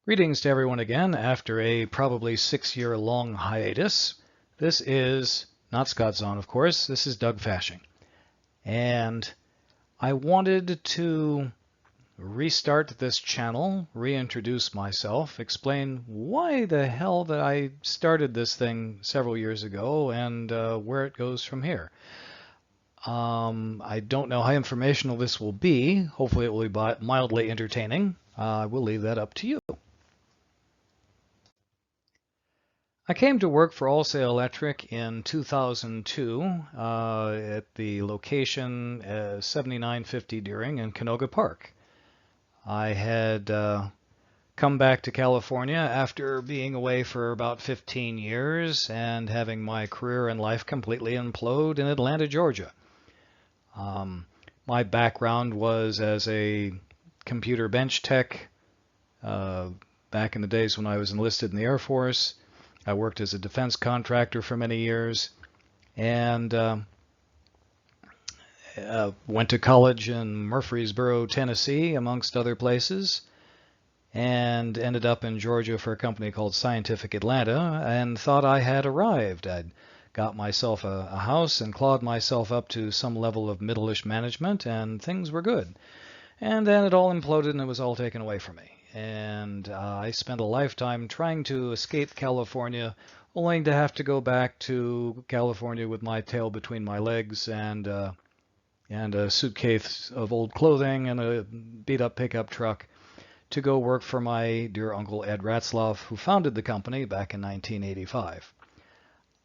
Greetings to everyone again after a probably 6-year long hiatus. This is not Scott Zahn, of course. This is Doug Fashing. And I wanted to restart this channel, reintroduce myself, explain why the hell that I started this thing several years ago and where it goes from here. I don't know how informational this will be. Hopefully it will be mildly entertaining. I will leave that up to you. I came to work for Wholesale Electric in 2002 at the location 7950 Deering in Canoga Park. I had come back to California after being away for about 15 years and having my career and life completely implode in Atlanta, Georgia. My background was as a computer bench tech back in the days when I was enlisted in the Air Force. I worked as a defense contractor for many years and went to college in Murfreesboro, Tennessee, amongst other places, and ended up in Georgia for a company called Scientific Atlanta and thought I had arrived. I'd got myself a house and clawed myself up to some level of middle-ish management, and things were good. And then it all imploded and it was all taken away from me. And I spent a lifetime trying to escape California, only to have to go back to California with my tail between my legs and a suitcase of old clothing and a beat-up pickup truck to go work for my dear uncle Ed Ratzlaff, who founded the company back in 1985.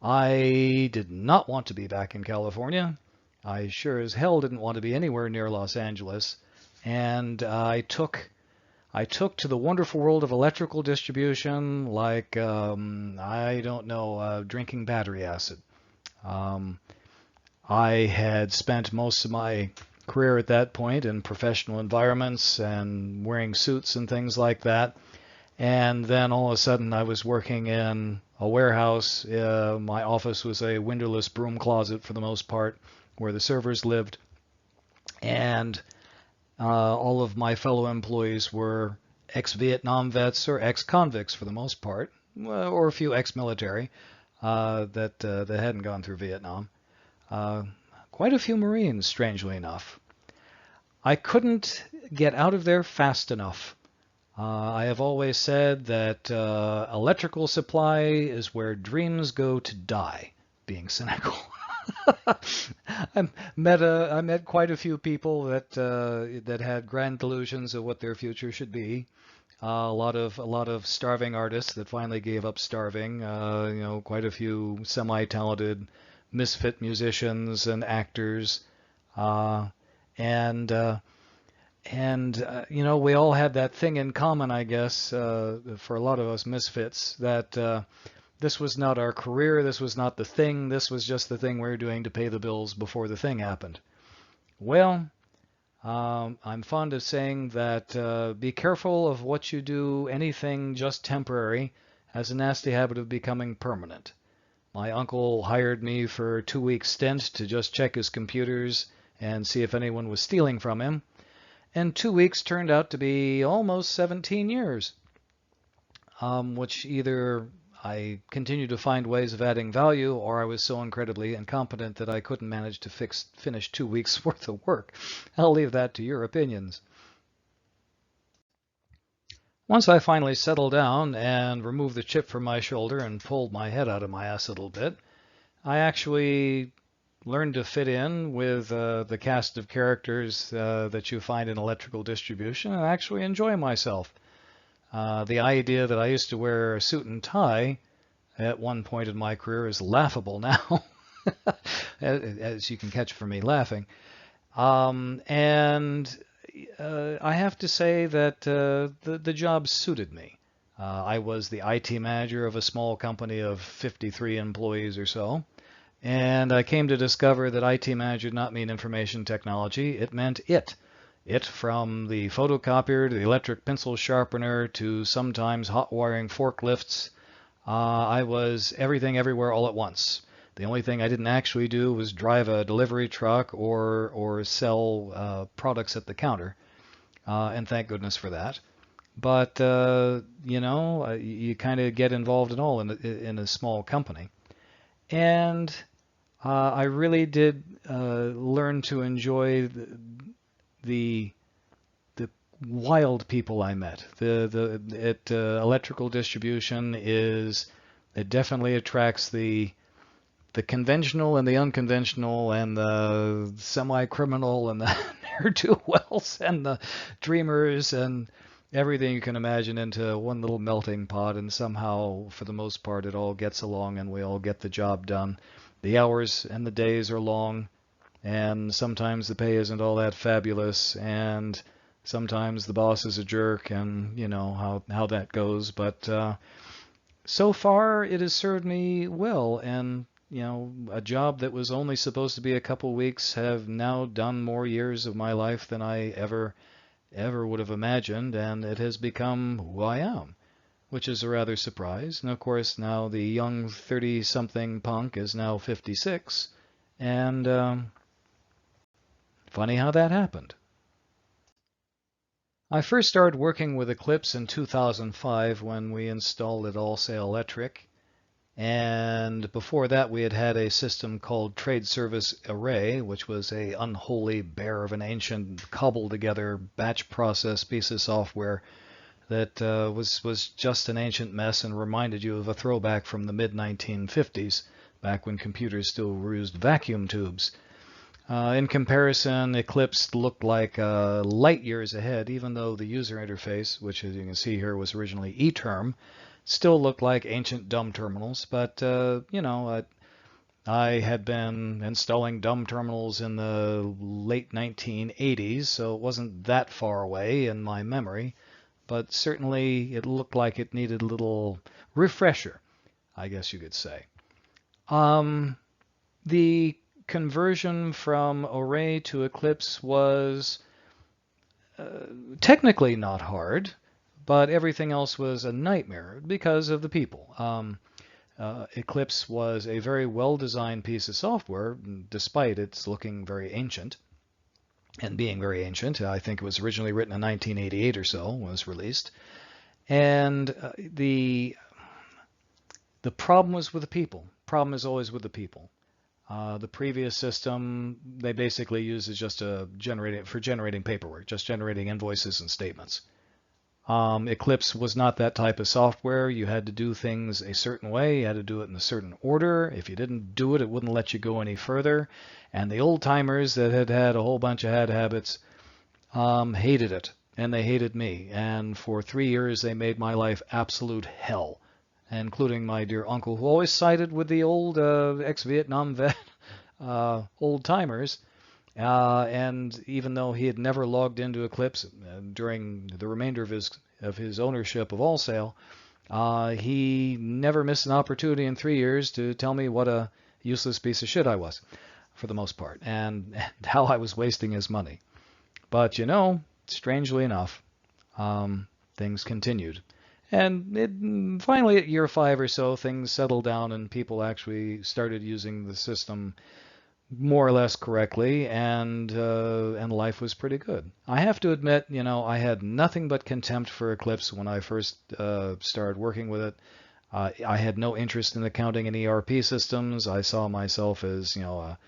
I did not want to be back in California. I sure as hell didn't want to be anywhere near Los Angeles. And I took to the wonderful world of electrical distribution like, I don't know, drinking battery acid. I had spent most of my career at that point in professional environments and wearing suits and things like that. And then all of a sudden I was working in a warehouse. My office was a windowless broom closet for the most part, where the servers lived. And all of my fellow employees were ex-Vietnam vets or ex-convicts for the most part, or a few ex-military that hadn't gone through Vietnam. Quite a few Marines, strangely enough. I couldn't get out of there fast enough. I have always said that electrical supply is where dreams go to die, being cynical. I met quite a few people that had grand delusions of what their future should be. A lot of starving artists that finally gave up starving. Quite a few semi-talented misfit musicians and actors, and we all had that thing in common, I guess, for a lot of us misfits, that this was not our career, this was not the thing, this was just the thing we were doing to pay the bills before the thing happened. Well, I'm fond of saying that be careful of what you do. Anything just temporary has a nasty habit of becoming permanent. My uncle hired me for a 2-week stint to just check his computers and see if anyone was stealing from him. And 2 weeks turned out to be almost 17 years, which either I continued to find ways of adding value, or I was so incredibly incompetent that I couldn't manage to finish 2 weeks worth of work. I'll leave that to your opinions. Once I finally settled down and removed the chip from my shoulder and pulled my head out of my ass a little bit, I actually learned to fit in with the cast of characters that you find in electrical distribution and actually enjoy myself. The idea that I used to wear a suit and tie at one point in my career is laughable now, as you can catch from me laughing. And I have to say that the job suited me. I was the IT manager of a small company of 53 employees or so. And I came to discover that IT manager did not mean information technology. It meant it. It, from the photocopier to the electric pencil sharpener to sometimes hot wiring forklifts. I was everything everywhere all at once. The only thing I didn't actually do was drive a delivery truck or sell products at the counter. And thank goodness for that. But you kind of get involved in all in a small company. And I really did learn to enjoy the the wild people I met. Electrical distribution is it definitely attracts the conventional and the unconventional and the semi-criminal and the ne'er-do-wells and the dreamers and everything you can imagine into one little melting pot, and somehow, for the most part, it all gets along and we all get the job done. The hours and the days are long, and sometimes the pay isn't all that fabulous, and sometimes the boss is a jerk, and you know how that goes. But so far, it has served me well, and a job that was only supposed to be a couple weeks have now done more years of my life than I ever would have imagined, and it has become who I am, which is a rather surprise. And of course, now the young 30-something punk is now 56, and funny how that happened. I first started working with Eclipse in 2005 when we installed it Wholesale Electric. And before that, we had had a system called Trade Service Array, which was a unholy bear of an ancient cobbled together batch process piece of software that was just an ancient mess and reminded you of a throwback from the mid 1950s, back when computers still used vacuum tubes. In comparison, Eclipse looked like light years ahead, even though the user interface, which as you can see here was originally eTerm, still looked like ancient dumb terminals. But, I had been installing dumb terminals in the late 1980s, so it wasn't that far away in my memory. But certainly it looked like it needed a little refresher, I guess you could say. Um, the conversion from Array to Eclipse was technically not hard, but everything else was a nightmare because of the people. Eclipse was a very well-designed piece of software, despite its looking very ancient and being very ancient. I think it was originally written in 1988 or so, was released. And the problem was with the people. Problem is always with the people. The previous system they basically used as just generating paperwork, just generating invoices and statements. Eclipse was not that type of software. You had to do things a certain way. You had to do it in a certain order. If you didn't do it, it wouldn't let you go any further. And the old timers that had had a whole bunch of bad habits hated it, and they hated me. And for 3 years, they made my life absolute hell, including my dear uncle, who always sided with the old ex-Vietnam vet old timers. And even though he had never logged into Eclipse during the remainder of his ownership of Wholesale, he never missed an opportunity in 3 years to tell me what a useless piece of shit I was, for the most part, and how I was wasting his money. But strangely enough, things continued. And finally, at year 5 or so, things settled down and people actually started using the system more or less correctly, and life was pretty good. I have to admit, I had nothing but contempt for Eclipse when I first started working with it. I had no interest in accounting and ERP systems. I saw myself as a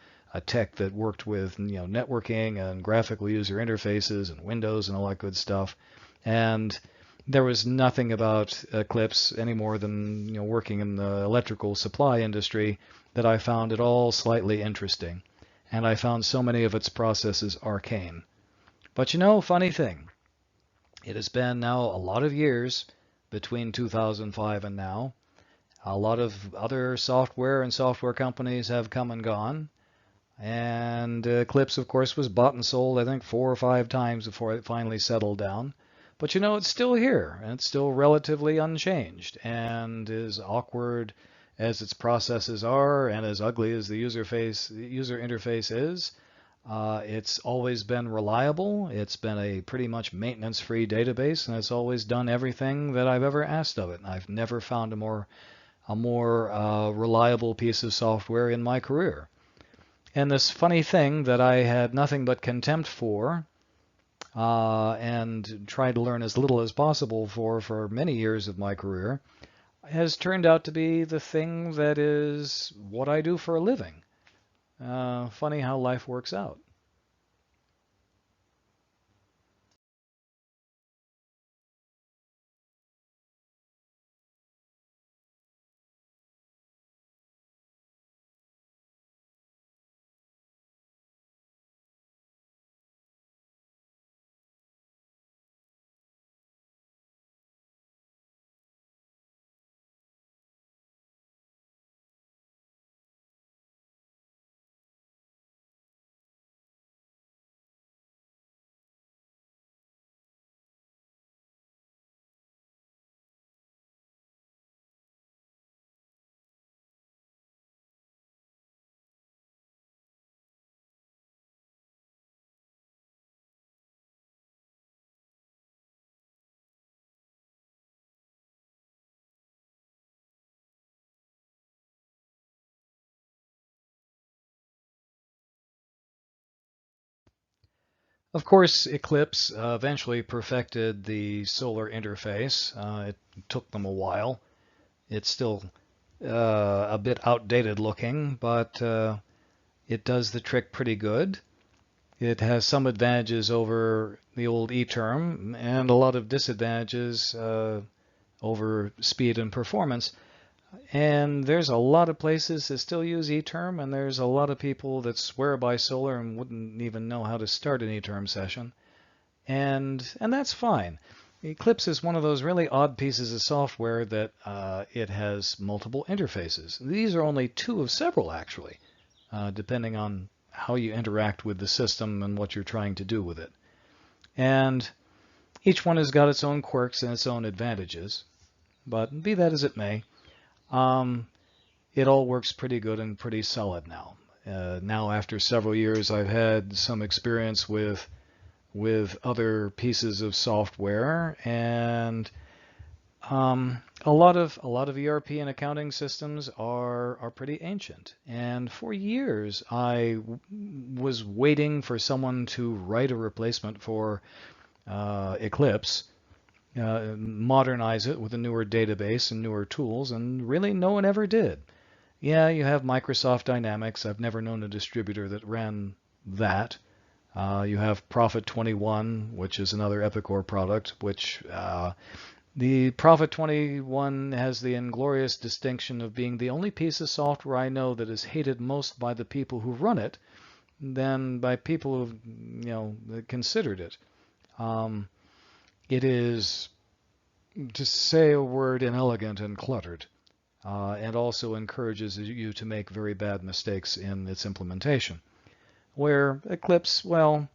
tech that worked with networking and graphical user interfaces and Windows and all that good stuff. And there was nothing about Eclipse any more than working in the electrical supply industry that I found at all slightly interesting, and I found so many of its processes arcane. But funny thing, it has been now a lot of years between 2005 and now. A lot of other software and software companies have come and gone, and Eclipse, of course, was bought and sold, I think, 4 or 5 times before it finally settled down. But it's still here, and it's still relatively unchanged, and is awkward as its processes are, and as ugly as the user interface is. It's always been reliable. It's been a pretty much maintenance-free database, and it's always done everything that I've ever asked of it. I've never found a more reliable piece of software in my career. And this funny thing that I had nothing but contempt for, and tried to learn as little as possible for many years of my career, has turned out to be the thing that is what I do for a living. Funny how life works out. Of course, Eclipse eventually perfected the solar interface. It took them a while. It's still a bit outdated looking, but it does the trick pretty good. It has some advantages over the old eTerm and a lot of disadvantages over speed and performance. And there's a lot of places that still use eTerm, and there's a lot of people that swear by solar and wouldn't even know how to start an eTerm session. And that's fine. Eclipse is one of those really odd pieces of software that it has multiple interfaces. These are only two of several, actually, depending on how you interact with the system and what you're trying to do with it. And each one has got its own quirks and its own advantages. But be that as it may, um, it all works pretty good and pretty solid now. Now, after several years, I've had some experience with other pieces of software, and a lot of ERP and accounting systems are pretty ancient. And for years, I was waiting for someone to write a replacement for Eclipse, modernize it with a newer database and newer tools, and really no one ever did. Yeah, you have Microsoft Dynamics. I've never known a distributor that ran that. You have Prophet 21, which is another Epicor product, which the Prophet 21 has the inglorious distinction of being the only piece of software I know that is hated most by the people who run it than by people who, considered it. Um, it is, to say a word, inelegant and cluttered, and also encourages you to make very bad mistakes in its implementation. Where Eclipse, well,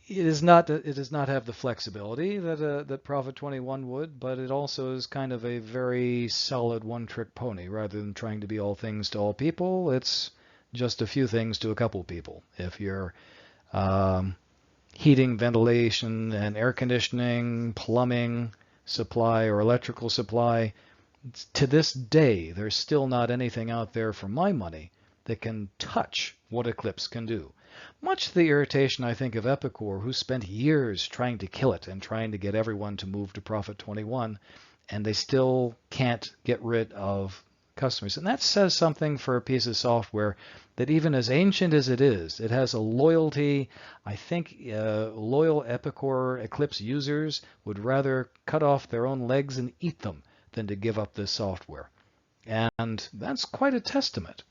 it does not have the flexibility that Prophet 21 would, but it also is kind of a very solid one-trick pony. Rather than trying to be all things to all people, it's just a few things to a couple people. If you're um, heating, ventilation, and air conditioning, plumbing supply, or electrical supply, to this day, there's still not anything out there for my money that can touch what Eclipse can do. Much to the irritation, I think, of Epicor, who spent years trying to kill it and trying to get everyone to move to Prophet 21, and they still can't get rid of customers. And that says something for a piece of software that, even as ancient as it is, it has a loyalty. I think loyal Epicor Eclipse users would rather cut off their own legs and eat them than to give up this software. And that's quite a testament.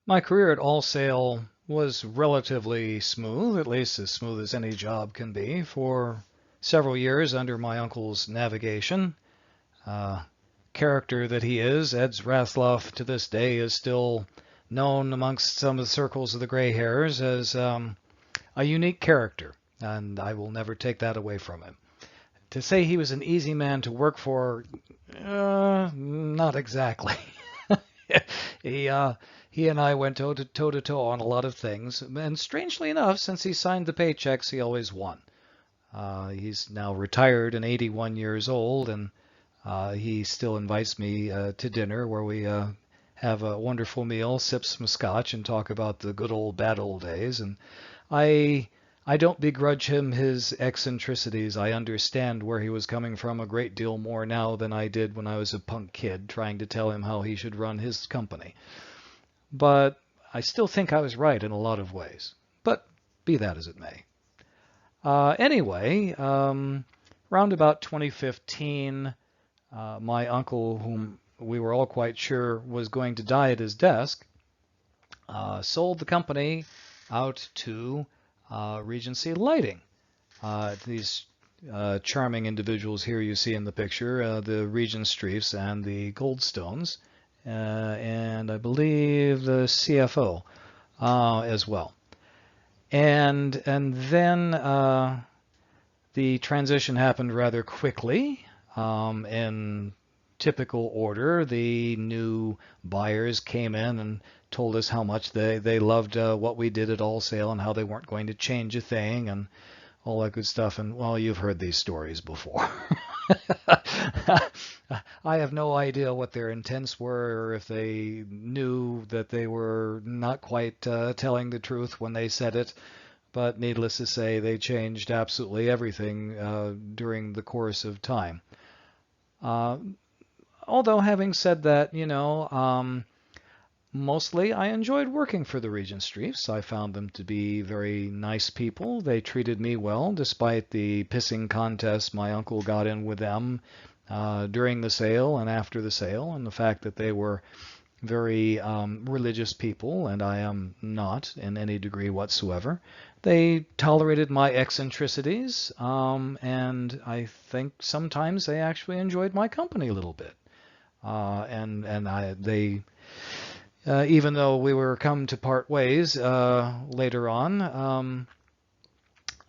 My career at Wholesale was relatively smooth, at least as smooth as any job can be, for several years under my uncle's navigation. Uh, Character that he is, Ed's Rathloff to this day is still known amongst some of the circles of the gray hairs as a unique character, and I will never take that away from him. To say he was an easy man to work for, not exactly. he he and I went toe to toe on a lot of things, and strangely enough, since he signed the paychecks, he always won. He's now retired and 81 years old, and he still invites me to dinner where we have a wonderful meal, sip some scotch, and talk about the good old bad old days. And I I don't begrudge him his eccentricities. I understand where he was coming from a great deal more now than I did when I was a punk kid trying to tell him how he should run his company. But I still think I was right in a lot of ways. But be that as it may. Anyway, round about 2015, my uncle, whom we were all quite sure was going to die at his desk, sold the company out to Regency Lighting. These charming individuals here you see in the picture, the Regent Streets and the Goldstones, and I believe the CFO as well. And then the transition happened rather quickly. In typical order, the new buyers came in and told us how much they loved what we did at Wholesale and how they weren't going to change a thing and all that good stuff. And well, you've heard these stories before. I have no idea what their intents were or if they knew that they were not quite telling the truth when they said it. But needless to say, they changed absolutely everything during the course of time. Although having said that, mostly I enjoyed working for the Regent Streets. I found them to be very nice people. They treated me well despite the pissing contest my uncle got in with them during the sale and after the sale, and the fact that they were very religious people, and I am not in any degree whatsoever. They tolerated my eccentricities, and I think sometimes they actually enjoyed my company a little bit. They even though we were come to part ways later on,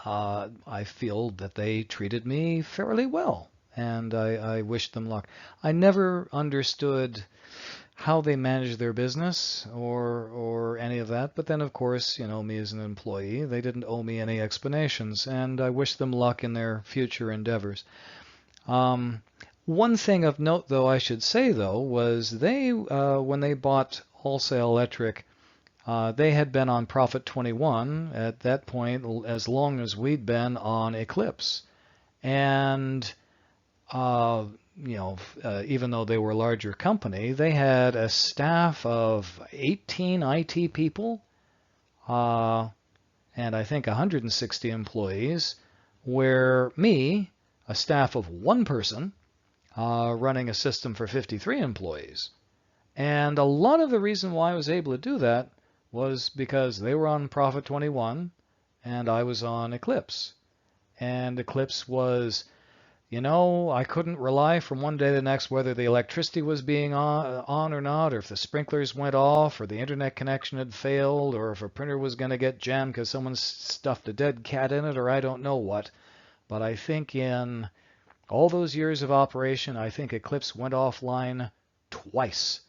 I feel that they treated me fairly well, and I wish them luck. I never understood how they managed their business or any of that, but then of course, me as an employee, they didn't owe me any explanations, and I wish them luck in their future endeavors. One thing of note, though, I should say, though, was they, when they bought Wholesale Electric, they had been on Profit 21 at that point as long as we'd been on Eclipse. And, even though they were a larger company, they had a staff of 18 IT people and I think 160 employees, where me, a staff of one person, running a system for 53 employees. And a lot of the reason why I was able to do that was because they were on Profit 21 and I was on Eclipse. And Eclipse was, I couldn't rely from one day to the next whether the electricity was being on or not, or if the sprinklers went off, or the internet connection had failed, or if a printer was going to get jammed because someone stuffed a dead cat in it, or I don't know what. But I think in all those years of operation, I think Eclipse went offline twice.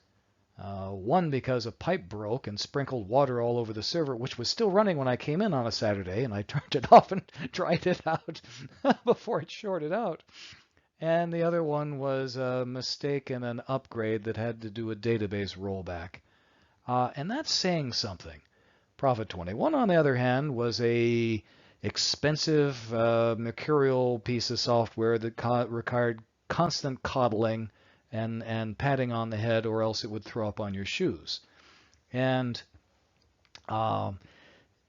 One because a pipe broke and sprinkled water all over the server, which was still running when I came in on a Saturday, and I turned it off and dried it out before it shorted out. And the other one was a mistake in an upgrade that had to do a database rollback. And that's saying something. Profit 21, on the other hand, was a expensive, mercurial piece of software that required constant coddling and patting on the head, or else it would throw up on your shoes. And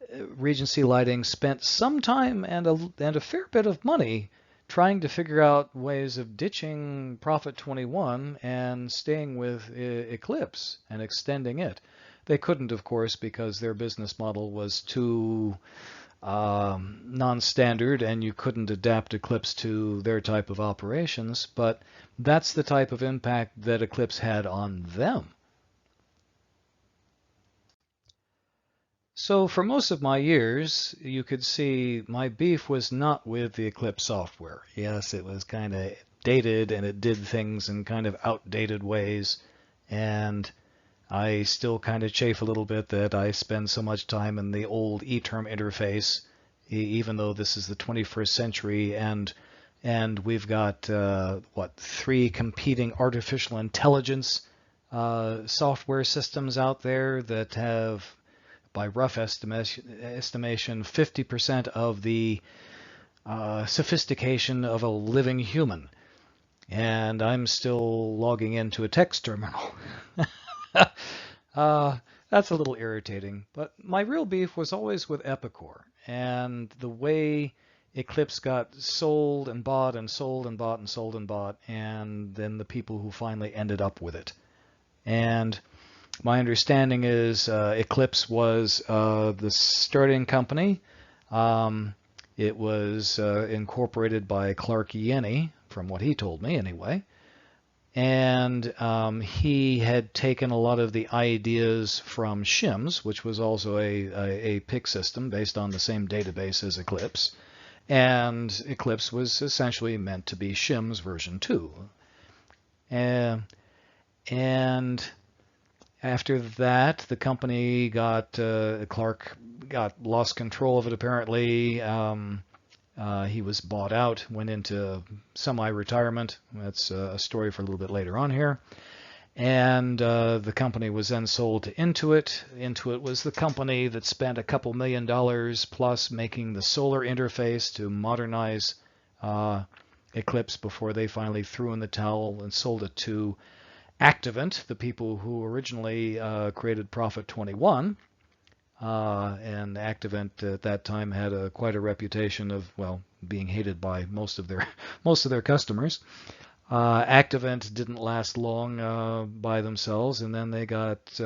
Regency Lighting spent some time and a fair bit of money trying to figure out ways of ditching Profit 21 and staying with Eclipse and extending it. They couldn't, of course, because their business model was too non-standard, and you couldn't adapt Eclipse to their type of operations, but that's the type of impact that Eclipse had on them. So for most of my years, you could see my beef was not with the Eclipse software. Yes, it was kind of dated and it did things in kind of outdated ways, and I still kind of chafe a little bit that I spend so much time in the old eTerm interface, even though this is the 21st century, and we've got what, 3 competing artificial intelligence software systems out there that have, by rough estimation, 50% of the sophistication of a living human. And I'm still logging into a text terminal. That's a little irritating. But my real beef was always with Epicor and the way Eclipse got sold and bought and sold and bought and sold and bought, and then the people who finally ended up with it. And my understanding is Eclipse was the starting company. It was incorporated by Clark Yenny, from what he told me anyway. And he had taken a lot of the ideas from Shims, which was also a PIC system based on the same database as Eclipse. And Eclipse was essentially meant to be Shims version 2. And after that, the company Clark lost control of it apparently. He was bought out, went into semi-retirement. That's a story for a little bit later on here. And the company was then sold to Intuit. Intuit was the company that spent a couple $1 million plus making the solar interface to modernize Eclipse before they finally threw in the towel and sold it to Activent, the people who originally created Profit 21. And Activent at that time had quite a reputation of, well, being hated by most of their customers. Activent didn't last long by themselves, and then they got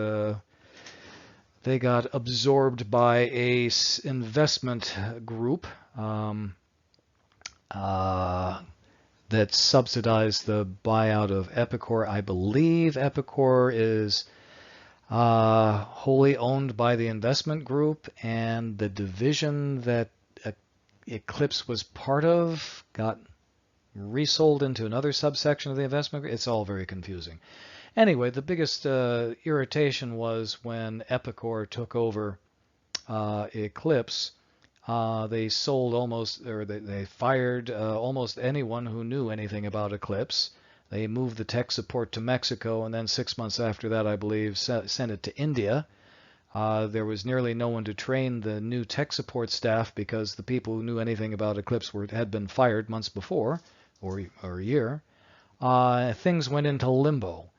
absorbed by a investment group that subsidized the buyout of Epicor. I believe Epicor is wholly owned by the investment group, and the division that Eclipse was part of got resold into another subsection of the investment group. It's all very confusing. Anyway, the biggest irritation was when Epicor took over Eclipse. They fired almost anyone who knew anything about Eclipse. They moved the tech support to Mexico, and then 6 months after that, I believe, sent it to India. There was nearly no one to train the new tech support staff because the people who knew anything about Eclipse had been fired months before, or a year. Things went into limbo.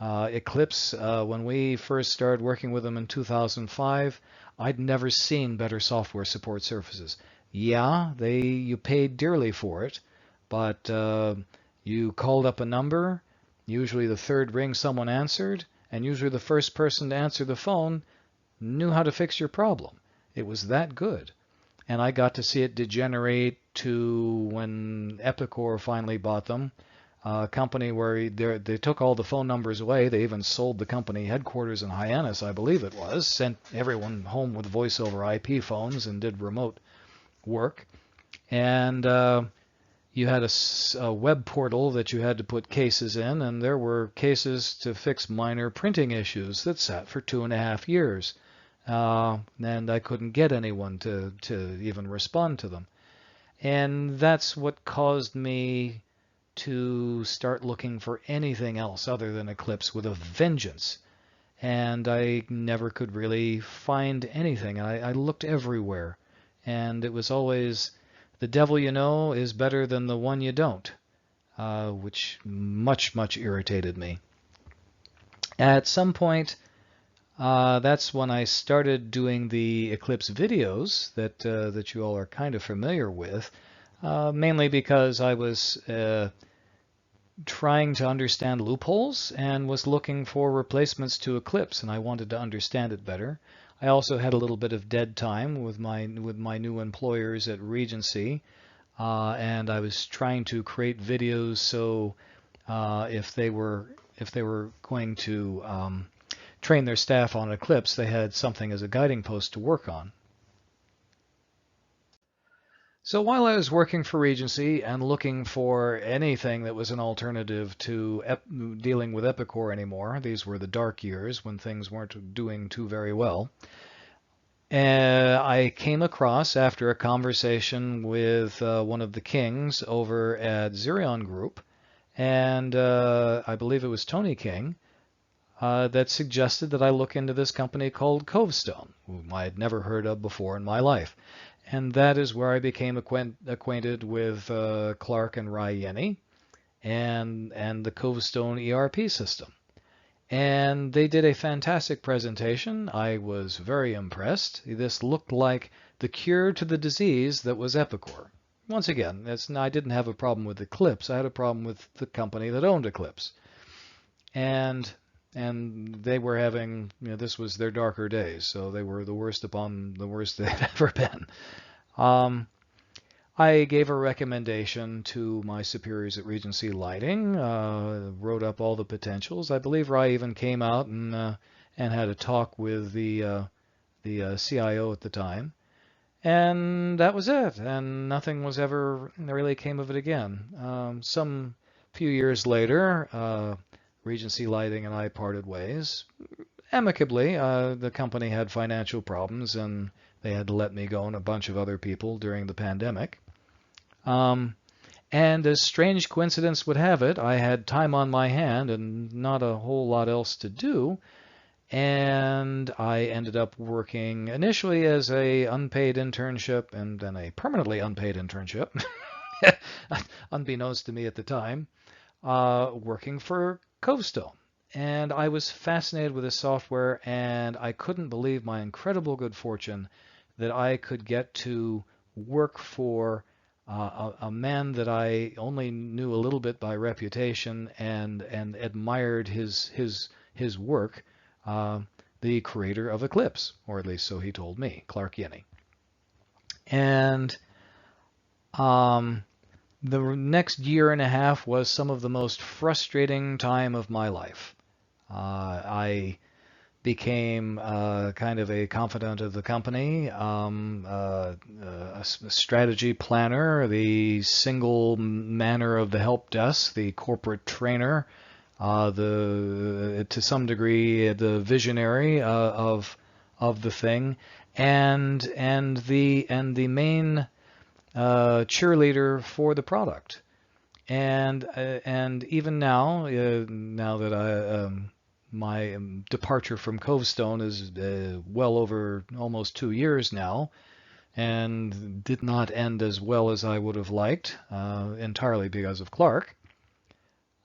Eclipse, when we first started working with them in 2005, I'd never seen better software support services. Yeah, you paid dearly for it, but you called up a number, usually the third ring someone answered, and usually the first person to answer the phone knew how to fix your problem. It was that good. And I got to see it degenerate to when Epicor finally bought them, a company where they took all the phone numbers away. They even sold the company headquarters in Hyannis, I believe it was, sent everyone home with voice over IP phones and did remote work. And you had a web portal that you had to put cases in, and there were cases to fix minor printing issues that sat for 2.5 years. And I couldn't get anyone to even respond to them. And that's what caused me to start looking for anything else other than Eclipse with a vengeance. And I never could really find anything. I looked everywhere, and it was always the devil you know is better than the one you don't, which much irritated me. At some point, that's when I started doing the Eclipse videos that you all are kind of familiar with, mainly because I was trying to understand loopholes and was looking for replacements to Eclipse, and I wanted to understand it better. I also had a little bit of dead time with my new employers at Regency, and I was trying to create videos so if they were going to train their staff on Eclipse, they had something as a guiding post to work on. So while I was working for Regency and looking for anything that was an alternative to dealing with Epicor anymore, these were the dark years when things weren't doing too very well, I came across, after a conversation with one of the kings over at Xerion Group, and I believe it was Tony King, that suggested that I look into this company called Covestone, whom I had never heard of before in my life. And that is where I became acquainted with Clark and Rai Yenny and the Covestone ERP system. And they did a fantastic presentation. I was very impressed. This looked like the cure to the disease that was Epicor. Once again, I didn't have a problem with Eclipse. I had a problem with the company that owned Eclipse. And they were having, this was their darker days, so they were the worst upon the worst they'd ever been. I gave a recommendation to my superiors at Regency Lighting, wrote up all the potentials. I believe Rai even came out and had a talk with the CIO at the time, and that was it. And nothing was ever really came of it again. Some few years later, Regency Lighting and I parted ways amicably. The company had financial problems, and they had to let me go and a bunch of other people during the pandemic. And as strange coincidence would have it, I had time on my hand and not a whole lot else to do, and I ended up working initially as a unpaid internship and then a permanently unpaid internship, unbeknownst to me at the time, working for Covestone. And I was fascinated with the software, and I couldn't believe my incredible good fortune that I could get to work for a man that I only knew a little bit by reputation and admired his work, the creator of Eclipse, or at least so he told me, Clark Yenny. And the next year and a half was some of the most frustrating time of my life. I became kind of a confidant of the company, a strategy planner, the single manner of the help desk, the corporate trainer, to some degree the visionary of the thing, and the main cheerleader for the product. And even now, now that my departure from Covestone is well over almost 2 years now, and did not end as well as I would have liked, entirely because of Clark.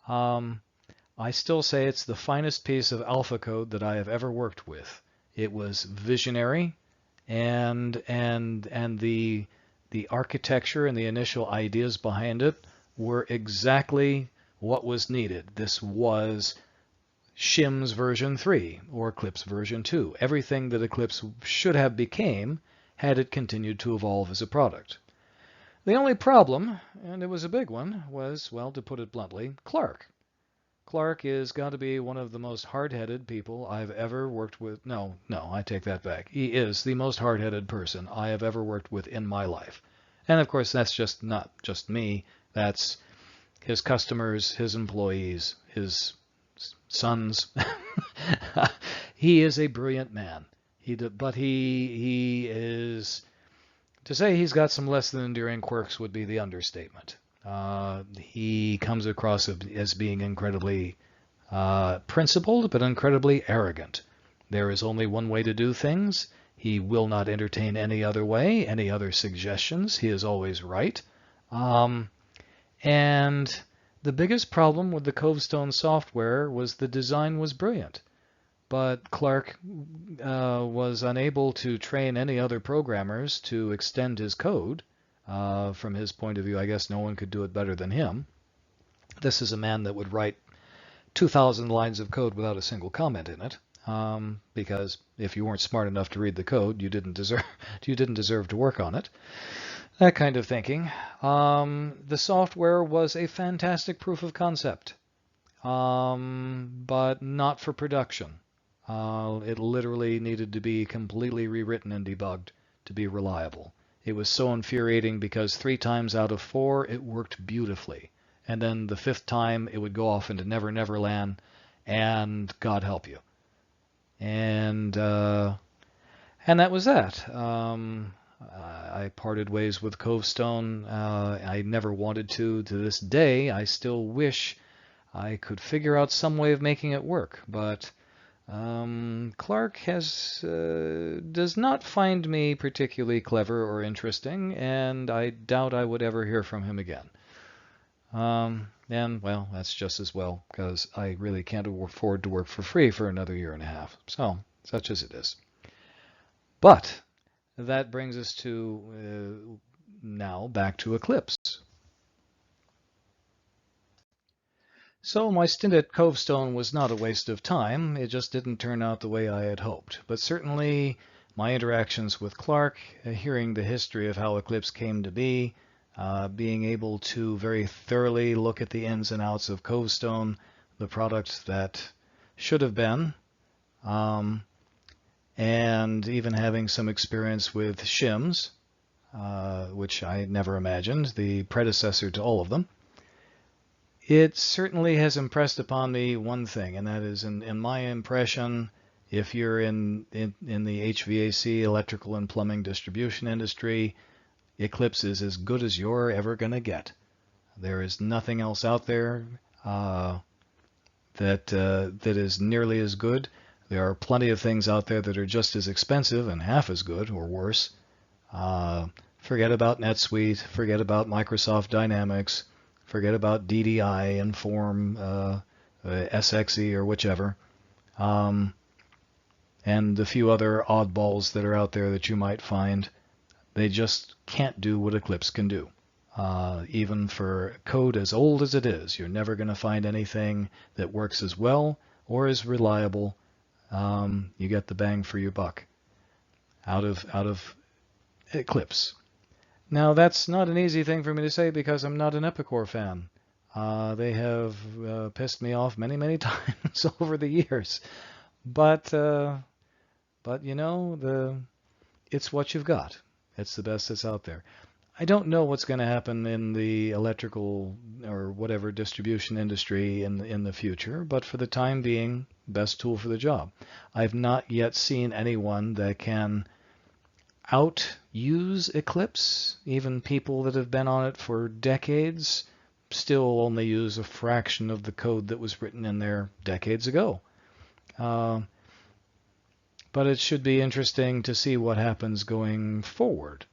I still say it's the finest piece of alpha code that I have ever worked with. It was visionary, and the architecture and the initial ideas behind it were exactly what was needed. This was Shim's version 3 or Eclipse version 2. Everything that Eclipse should have became had it continued to evolve as a product. The only problem, and it was a big one, was, well, to put it bluntly, Clark. Clark is got to be one of the most hard-headed people I've ever worked with. No, I take that back. He is the most hard-headed person I have ever worked with in my life. And of course, that's just not just me. That's his customers, his employees, his sons. He is a brilliant man. But he is, to say he's got some less than endearing quirks would be the understatement. He comes across as being incredibly principled, but incredibly arrogant. There is only one way to do things. He will not entertain any other way, any other suggestions. He is always right. And the biggest problem with the Covestone software was the design was brilliant, but Clark was unable to train any other programmers to extend his code. From his point of view, I guess no one could do it better than him. This is a man that would write 2,000 lines of code without a single comment in it, because if you weren't smart enough to read the code, you didn't deserve to work on it. That kind of thinking. The software was a fantastic proof of concept, but not for production. It literally needed to be completely rewritten and debugged to be reliable. It was so infuriating because 3 times out of 4 it worked beautifully. And then the 5th time it would go off into Never Never Land, and God help you. And that was that. I parted ways with Covestone. I never wanted to. To this day, I still wish I could figure out some way of making it work, but Clark does not find me particularly clever or interesting, and I doubt I would ever hear from him again. And well, that's just as well, because I really can't afford to work for free for another year and a half. So, such as it is. But that brings us to now back to Eclipse. So my stint at Covestone was not a waste of time. It just didn't turn out the way I had hoped. But certainly my interactions with Clark, hearing the history of how Eclipse came to be, being able to very thoroughly look at the ins and outs of Covestone, the product that should have been, and even having some experience with shims, which I never imagined, the predecessor to all of them. It certainly has impressed upon me one thing, and that is, in my impression, if you're in the HVAC, electrical and plumbing distribution industry, Eclipse is as good as you're ever going to get. There is nothing else out there that is nearly as good. There are plenty of things out there that are just as expensive and half as good or worse. Forget about NetSuite, forget about Microsoft Dynamics, forget about DDI, Inform, SXE, or whichever, and the few other oddballs that are out there that you might find. They just can't do what Eclipse can do. Even for code as old as it is, you're never going to find anything that works as well or as reliable. You get the bang for your buck out of Eclipse. Now, that's not an easy thing for me to say because I'm not an Epicor fan. They have pissed me off many, many times over the years. But you know, it's what you've got. It's the best that's out there. I don't know what's going to happen in the electrical or whatever distribution industry in the future, but for the time being, best tool for the job. I've not yet seen anyone that can out-use Eclipse. Even people that have been on it for decades still only use a fraction of the code that was written in there decades ago. But it should be interesting to see what happens going forward.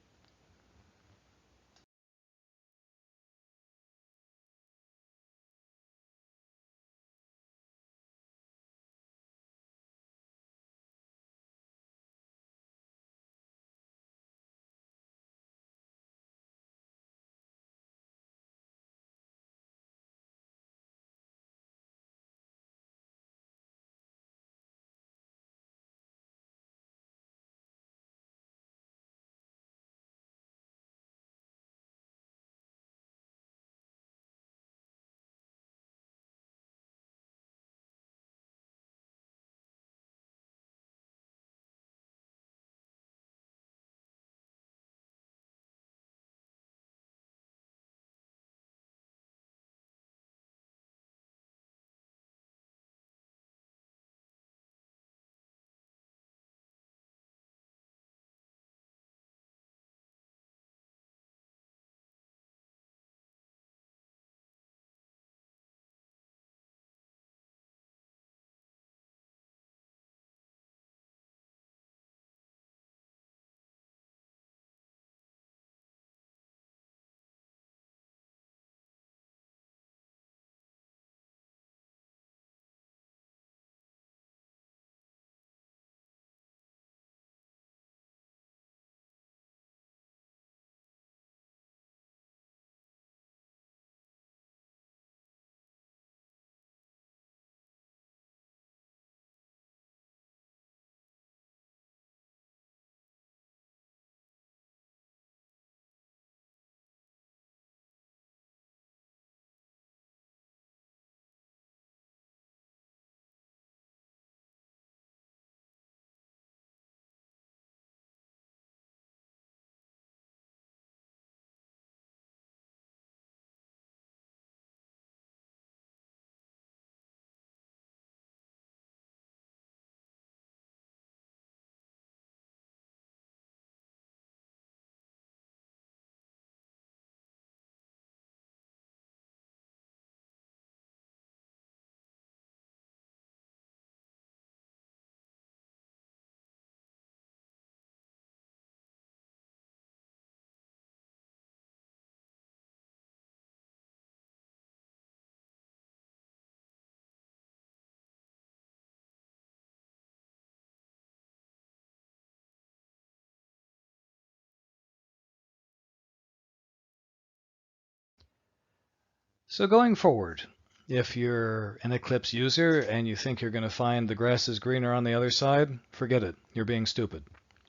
So going forward, if you're an Eclipse user and you think you're going to find the grass is greener on the other side, forget it. You're being stupid.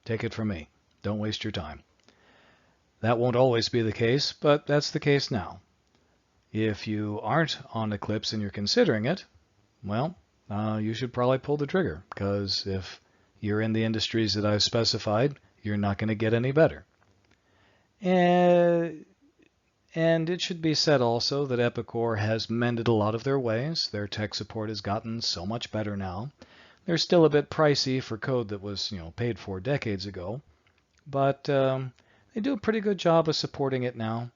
Take it from me. Don't waste your time. That won't always be the case, but that's the case now. If you aren't on Eclipse and you're considering it, well, you should probably pull the trigger, because if you're in the industries that I've specified, you're not going to get any better. And it should be said also that Epicor has mended a lot of their ways. Their tech support has gotten so much better now. They're still a bit pricey for code that was, paid for decades ago, but they do a pretty good job of supporting it now.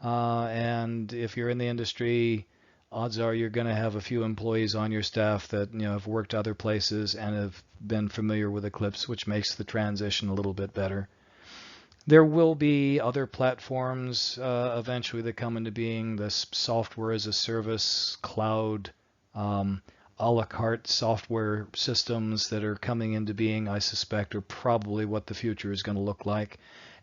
And if you're in the industry, odds are you're going to have a few employees on your staff that have worked other places and have been familiar with Eclipse, which makes the transition a little bit better. There will be other platforms eventually that come into being. The software as a service, cloud, a la carte software systems that are coming into being, I suspect, are probably what the future is going to look like.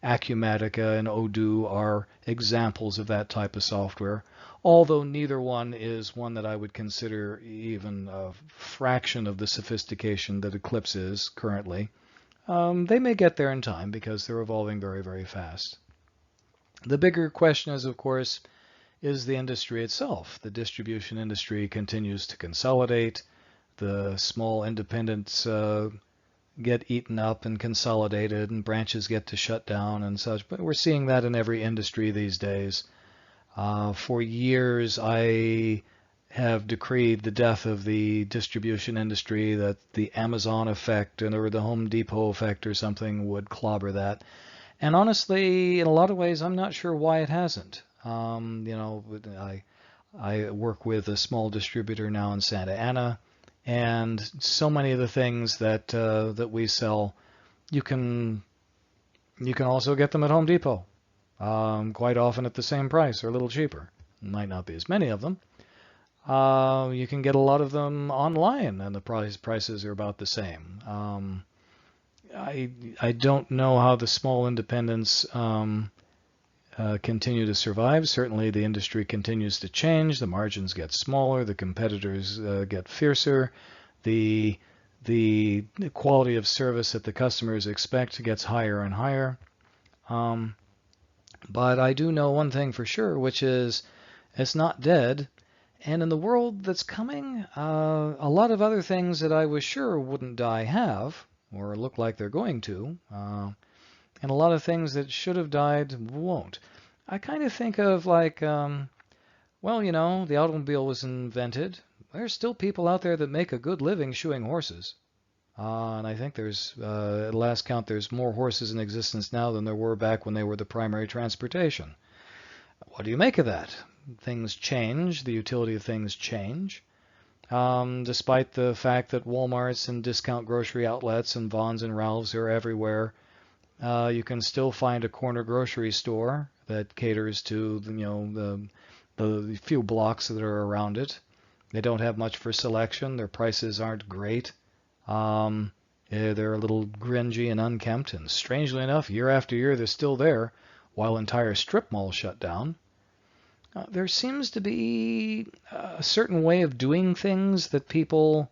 Acumatica and Odoo are examples of that type of software, although neither one is one that I would consider even a fraction of the sophistication that Eclipse is currently. They may get there in time because they're evolving very, very fast. The bigger question is, of course, is the industry itself. The distribution industry continues to consolidate. The small independents get eaten up and consolidated, and branches get to shut down and such. But we're seeing that in every industry these days. For years, I have decreed the death of the distribution industry, that the Amazon effect or the Home Depot effect or something would clobber that. And honestly, in a lot of ways, I'm not sure why it hasn't. I work with a small distributor now in Santa Ana, and so many of the things that we sell, you can also get them at Home Depot, quite often at the same price or a little cheaper. Might not be as many of them. You can get a lot of them online, and the prices are about the same. I don't know how the small independents continue to survive. Certainly, the industry continues to change. The margins get smaller. The competitors get fiercer. The quality of service that the customers expect gets higher and higher. But I do know one thing for sure, which is it's not dead. And in the world that's coming, a lot of other things that I was sure wouldn't die have, or look like they're going to, and a lot of things that should have died won't. I kind of think of like, the automobile was invented. There's still people out there that make a good living shoeing horses. And I think there's, at last count, there's more horses in existence now than there were back when they were the primary transportation. What do you make of that? Things change, the utility of things change. Despite the fact that Walmarts and discount grocery outlets and Vons and Ralphs are everywhere, you can still find a corner grocery store that caters to the few blocks that are around it. They don't have much for selection. Their prices aren't great. They're a little grungy and unkempt, and strangely enough, year after year, they're still there, while entire strip malls shut down. There seems to be a certain way of doing things that people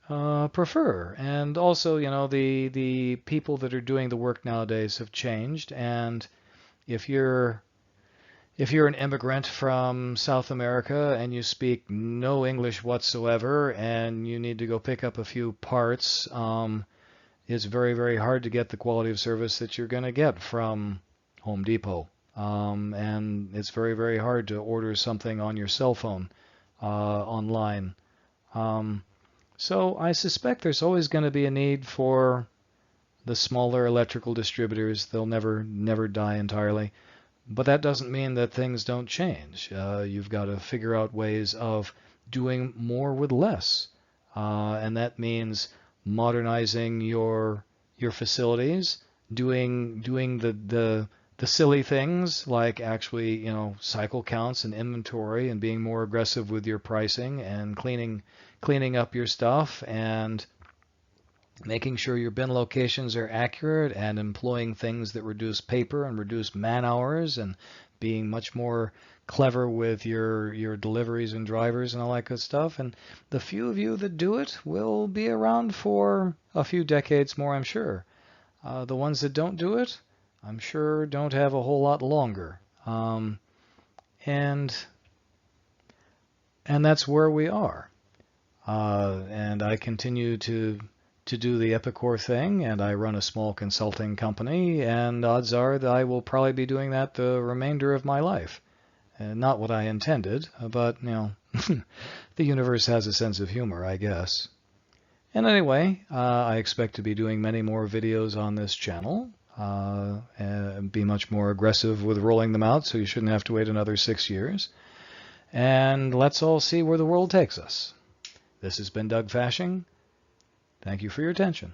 prefer, and also, the people that are doing the work nowadays have changed. And if you're an immigrant from South America and you speak no English whatsoever, and you need to go pick up a few parts, it's very, very hard to get the quality of service that you're going to get from Home Depot. And it's very, very hard to order something on your cell phone online. So I suspect there's always going to be a need for the smaller electrical distributors. They'll never die entirely. But that doesn't mean that things don't change. You've got to figure out ways of doing more with less. And that means modernizing your facilities, doing the silly things like actually, cycle counts and inventory, and being more aggressive with your pricing, and cleaning up your stuff, and making sure your bin locations are accurate, and employing things that reduce paper and reduce man hours, and being much more clever with your deliveries and drivers and all that good stuff. And the few of you that do it will be around for a few decades more, I'm sure. The ones that don't do it, I'm sure don't have a whole lot longer. And that's where we are. And I continue to do the Epicor thing, and I run a small consulting company, and odds are that I will probably be doing that the remainder of my life. Not what I intended, but, the universe has a sense of humor, I guess. And anyway, I expect to be doing many more videos on this channel, and be much more aggressive with rolling them out, so you shouldn't have to wait another 6 years. And let's all see where the world takes us. This has been Doug Fashing. Thank you for your attention.